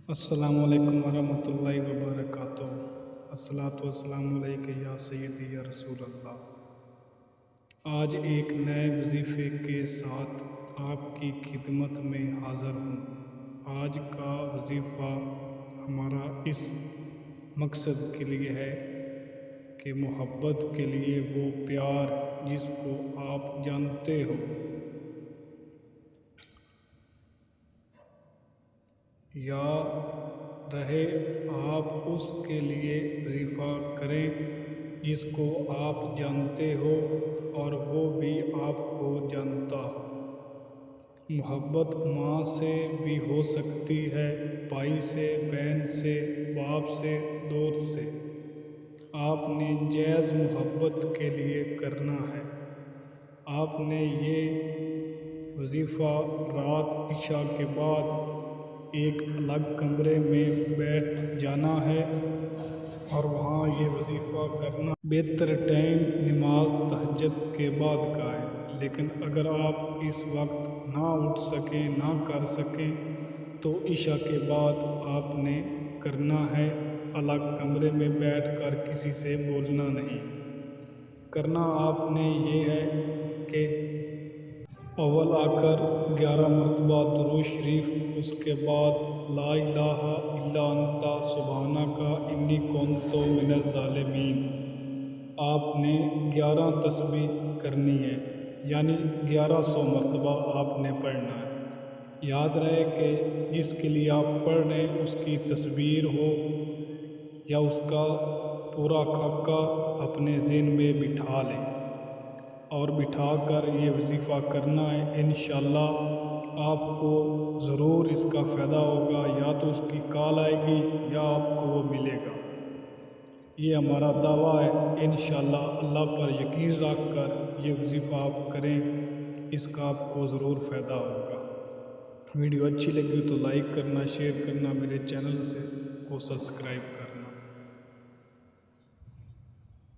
السلام علیکم ورحمۃ اللہ وبرکاتہ۔ الصلاۃ والسلام علیک یا سیدی یا رسول اللہ۔ آج ایک نئے وظیفے کے ساتھ آپ کی خدمت میں حاضر ہوں۔ آج کا وظیفہ ہمارا اس مقصد کے لیے ہے کہ محبت کے لیے وہ پیار جس کو آپ جانتے ہو یا رہے، آپ اس کے لیے وظیفہ کریں جس کو آپ جانتے ہو اور وہ بھی آپ کو جانتا ہو۔ محبت ماں سے بھی ہو سکتی ہے، بھائی سے، بہن سے، باپ سے، دوست سے۔ آپ نے جائز محبت کے لیے کرنا ہے۔ آپ نے یہ وظیفہ رات عشاء کے بعد ایک الگ کمرے میں بیٹھ جانا ہے اور وہاں یہ وظیفہ کرنا۔ بہتر ٹائم نماز تہجد کے بعد کا ہے، لیکن اگر آپ اس وقت نہ اٹھ سکیں، نہ کر سکیں تو عشاء کے بعد آپ نے کرنا ہے۔ الگ کمرے میں بیٹھ کر کسی سے بولنا نہیں۔ کرنا آپ نے یہ ہے کہ اول آ کر 11 مرتبہ درود شریف، اس کے بعد لا الہ الا انت سبحانک انی کنت من الظالمین۔ آپ نے 11 تسبیح کرنی ہے، یعنی 1100 مرتبہ آپ نے پڑھنا ہے۔ یاد رہے کہ جس کے لیے آپ پڑھ رہے ہیں اس کی تصویر ہو یا اس کا پورا خاکہ اپنے ذہن میں بٹھا لیں اور بٹھا کر یہ وظیفہ کرنا ہے۔ انشاءاللہ آپ کو ضرور اس کا فائدہ ہوگا، یا تو اس کی کال آئے گی یا آپ کو وہ ملے گا۔ یہ ہمارا دعویٰ ہے۔ انشاءاللہ اللہ پر یقین رکھ کر یہ وظیفہ آپ کریں، اس کا آپ کو ضرور فائدہ ہوگا۔ ویڈیو اچھی لگی تو لائک کرنا، شیئر کرنا، میرے چینل کو سبسکرائب کرنا۔